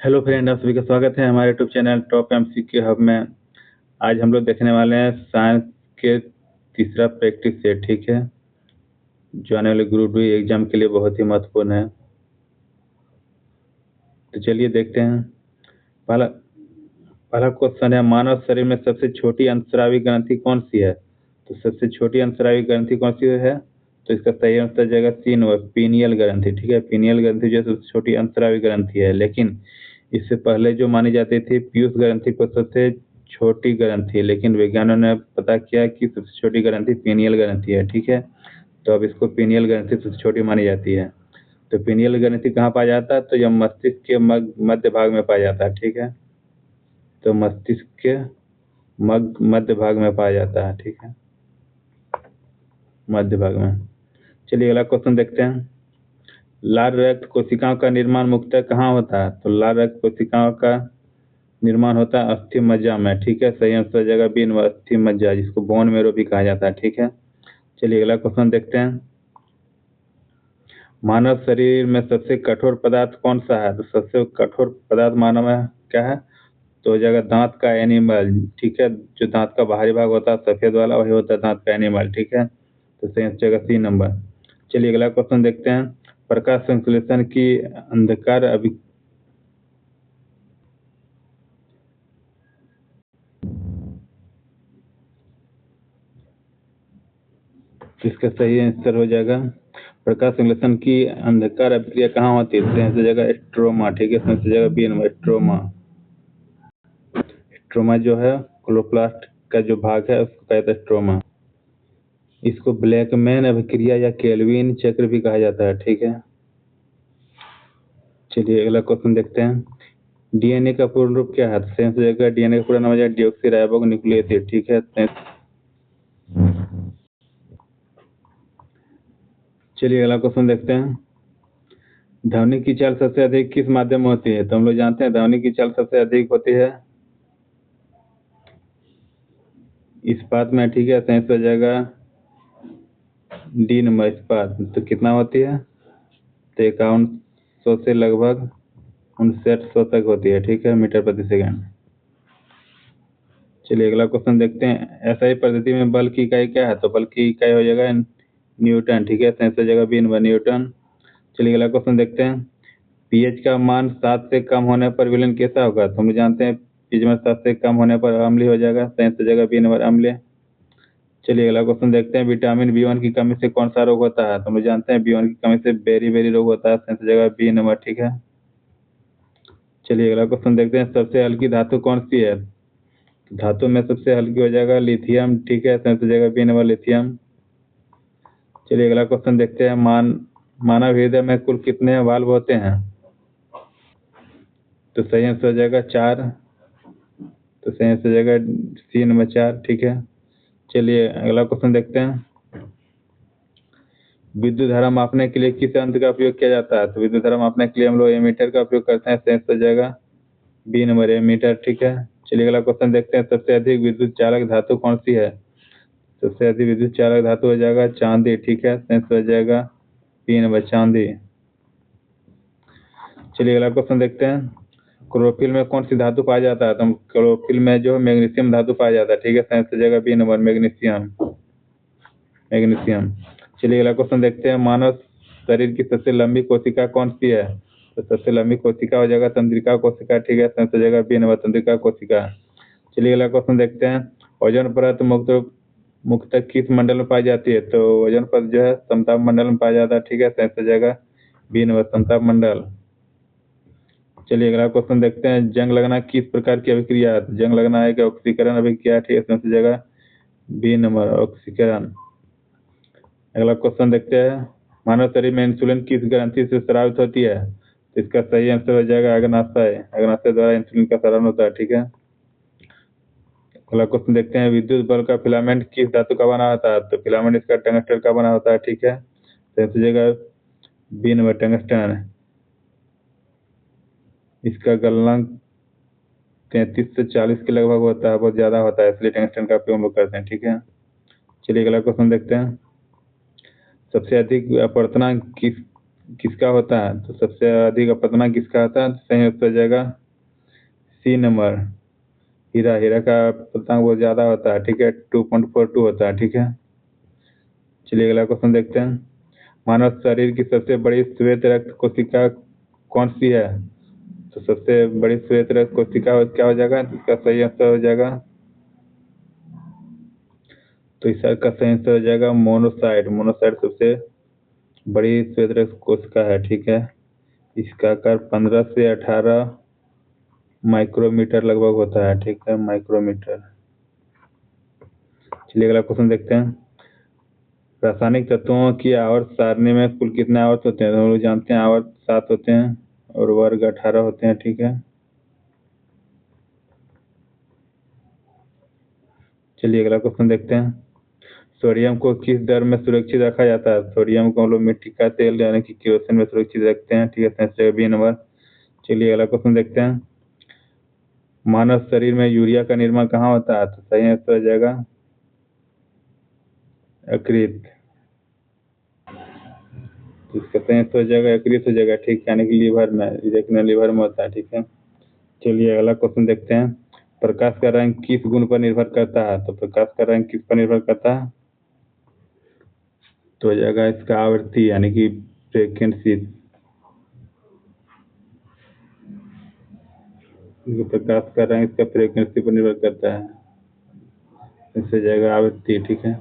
Hello friend, आप सभी का स्वागत है हमारे YouTube channel top MCQ hub में। आज हम लोग देखने वाले हैं साइंस के तीसरा प्रैक्टिस सेट, ठीक है, जो आने वाले ग्रुप डी एग्जाम के लिए बहुत ही महत्वपूर्ण है। तो चलिए देखते हैं। पहला पहला क्वेश्चन है, मानव शरीर में सबसे छोटी अंतस्रावी ग्रंथि कौन सी है? तो सबसे छोटी अंतस्रावी ग्रंथि कौन सी है? तो इसका सही आंसर हो जाएगा सी नंबर, पीनियल ग्रंथि, ठीक है। पीनियल ग्रंथि जो सबसे छोटी अंतस्रावी ग्रंथि है, लेकिन इससे पहले जो मानी जाती थी पीयूष ग्रंथि को सबसे छोटी ग्रंथि, लेकिन वैज्ञानिकों ने पता किया कि सबसे छोटी ग्रंथि पीनियल ग्रंथि है, ठीक है। तो अब इसको पीनियल ग्रंथि सबसे छोटी मानी जाती है। तो पीनियल ग्रंथि कहाँ पाया जाता है? तो यह मस्तिष्क के मध्य भाग में पाया जाता है, ठीक है। तो मस्तिष्क के मध्य भाग में पाया जाता है, ठीक है, मध्य भाग में। चलिए अगला क्वेश्चन देखते हैं। लाल रक्त कोशिकाओं का निर्माण मुख्यतः कहाँ होता है? तो लाल रक्त कोशिकाओं का निर्माण होता है अस्थि मज्जा में, ठीक है। सही आंसर हो जाएगा बी नंबर, अस्थि मज्जा, जिसको बोन मेरो भी कहा जाता है, ठीक है। चलिए अगला क्वेश्चन देखते हैं। मानव शरीर में सबसे कठोर पदार्थ कौन सा है? तो सबसे कठोर पदार्थ मानव में क्या है? तो हो जाएगा दांत का एनिमल, ठीक है। जो दांत का बाहरी भाग होता है सफेद वाला, वही होता है दांत का एनिमल, ठीक है। तो सही आंसर हो जाएगा सी नंबर। चलिए अगला क्वेश्चन देखते हैं। प्रकाश संश्लेषण की अंधकार अभी इसका सही आंसर हो जाएगा, प्रकाश संश्लेषण की अंधकार अभिक्रिया कहाँ होती है? इसकी जगह स्ट्रोमा, ठीक है। इसमें जगह बी नंबर, स्ट्रोमा। स्ट्रोमा जो है क्लोरोप्लास्ट का जो भाग है उसको कहते हैं स्ट्रोमा। इसको ब्लैकमैन अभिक्रिया या केल्विन चक्र भी कहा जाता है, ठीक है। चलिए अगला क्वेश्चन देखते हैं। डीएनए का पूर्ण रूप क्या है? तो सेंस जगह डीएनए का पूरा नाम हो जाएगा डिऑक्सी न्यूक्लिक एसिड, ठीक है। चलिए अगला क्वेश्चन देखते हैं। ध्वनि की चाल सबसे अधिक किस माध्यम में होती है? तो हम लोग जानते हैं ध्वनि की चाल सबसे अधिक होती है इस्पात में, ठीक है। सेंस हो जाएगा डी नंबर, इस्पात। तो कितना होती है? तो 5100 से लगभग 5900 तक होती है, ठीक है, मीटर प्रति सेकंड। चलिए अगला क्वेश्चन देखते हैं। ऐसा ही पद्धति में बल की इकाई क्या है? तो बल की इकाई हो जाएगा न्यूटन, ठीक है। सेंस हो जाएगा बी नंबर, न्यूटन। चलिए अगला क्वेश्चन देखते हैं। पीएच का मान 7 से कम होने पर विलयन कैसा होगा? तो हम जानते हैं पीएच में 7 से कम होने पर अम्लीय हो जाएगा। सेंस हो जाएगा बी नंबर, अम्लीय। चलिए अगला क्वेश्चन देखते हैं। विटामिन बी1 की कमी से कौन सा रोग होता है? तो हम जानते हैं बी1 की कमी से बेरी बेरी रोग होता है। सेंस हो जाएगा बी नंबर, ठीक है। चलिए अगला क्वेश्चन देखते हैं। सबसे हल्की धातु कौन सी है? धातु में सबसे हल्की हो जाएगा लिथियम, ठीक है। सेंस हो जाएगा बी नंबर, लिथियम। चलिए अगला क्वेश्चन देखते हैं। मानव हृदय में कुल कितने वाल्व होते हैं? तो सही आंसर हो जाएगा 4। तो सही आंसर हो जाएगा सी नंबर, 4, ठीक है। चलिए अगला क्वेश्चन देखते हैं। विद्युत धारा मापने के लिए किस यंत्र का उपयोग किया जाता है? तो विद्युत धारा मापने के लिए हम लोग एमीटर का उपयोग करते हैं। सेंस हो जाएगा बी नंबर, एमीटर, ठीक है। चलिए अगला क्वेश्चन देखते हैं। सबसे अधिक विद्युत चालक धातु कौन सी है? सबसे अधिक विद्युत चालक धातु हो जाएगा चांदी, ठीक है। सेंस हो जाएगा बी नंबर, चांदी। चलिए अगला क्वेश्चन देखते हैं। क्लोरोफिल में कौन सी धातु पाया जाता है? तो क्लोरोफिल में जो मैग्नीशियम धातु पाया जाता है, ठीक है। साइंस की जगह बी नंबर, मैग्नीशियम, मैग्नीशियम। चलिए अगला क्वेश्चन देखते हैं। मानव शरीर की सबसे लंबी कोशिका कौन सी है? तो सबसे लंबी कोशिका हो जाएगा तंत्रिका कोशिका, ठीक है। साइंस की जगह बी नंबर, तंत्रिका कोशिका। चलिए अगला क्वेश्चन देखते हैं। ओजोन परत मुख्यतः किस मंडल में पाई जाती है? तो ओजोन परत जो है समताप मंडल में पाया जाता है, ठीक है। साइंस की जगह बी नंबर, समताप मंडल। चलिए अगला क्वेश्चन देखते हैं। जंग लगना किस प्रकार की अभिक्रिया है? जंग लगना एक ऑक्सीकरण अभिक्रिया, ठीक है। इसमें से जगह बी नंबर, ऑक्सीकरण। अगला क्वेश्चन देखते हैं। मानव शरीर में इंसुलिन किस ग्रंथि से स्रावित होती है? तो इसका सही आंसर हो जाएगा अग्नाशय, अग्नाशय द्वारा इंसुलिन का स्रावन होता है, ठीक है। अगला क्वेश्चन देखते हैं। विद्युत बल्ब का फिलामेंट किस धातु का बना होता है? तो फिलामेंट इसका टंगस्टन का बना होता है, ठीक है। तो इसकी जगह बी नंबर, टंगस्टन। इसका गलनांक 33 से 40 के लगभग होता है, बहुत ज्यादा होता है, इसलिए टंगस्टन का उपयोग हम लोग करते हैं, ठीक है। चलिए अगला क्वेश्चन देखते हैं। सबसे अधिक अपवर्तनांक किसका होता है, तो सबसे अधिक अपतना किसका होता है, तो सही उत्तर हो जाएगा सी नंबर, हीरा। हीरा का अपतनांक बहुत ज़्यादा होता है, ठीक है, 2.42 होता है, ठीक है। चलिए अगला क्वेश्चन देखते हैं। मानव शरीर की सबसे बड़ी श्वेत रक्त कोशिका कौन सी है, तो सबसे बड़ी श्वेत रक्त कोशिका क्या हो जाएगा, इसका सही आंसर हो जाएगा, तो इसका सही आंसर हो जाएगा मोनोसाइट। मोनोसाइट सबसे बड़ी श्वेत रक्त कोशिका है, ठीक है। इसका आकार 15 से 18 माइक्रोमीटर लगभग होता है, ठीक है, माइक्रोमीटर। चलिए अगला क्वेश्चन देखते हैं। रासायनिक तत्वों की आवर्त सारणी में कुल कितने आवर्त होते हैं, तो हम लोग जानते हैं आवर्त 7 होते हैं और वर्ग 18 होते हैं, ठीक है। चलिए अगला क्वेश्चन देखते हैं। सोडियम को किस दर में सुरक्षित रखा जाता है, सोडियम को हम लोग मिट्टी का तेल यानी कि केरोसिन में सुरक्षित रखते हैं, ठीक है, सेंस जगह बी नंबर। चलिए अगला क्वेश्चन देखते हैं। मानव शरीर में यूरिया का निर्माण कहाँ होता है, तो सही आंसर हो जाएगा यकृत। तो इसका सही आंसर हो जाएगा यकृत हो जाएगा, ठीक, यानी कि लीवर में, लीवर में होता है, ठीक है। चलिए अगला क्वेश्चन देखते हैं। प्रकाश का रंग किस गुण पर निर्भर करता है, तो प्रकाश का रंग किस पर निर्भर करता है, तो हो जाएगा इसका आवृत्ति यानी कि फ्रीक्वेंसी। प्रकाश का रंग इसका फ्रीक्वेंसी पर निर्भर करता है, इससे जाएगा आवृत्ति, ठीक है।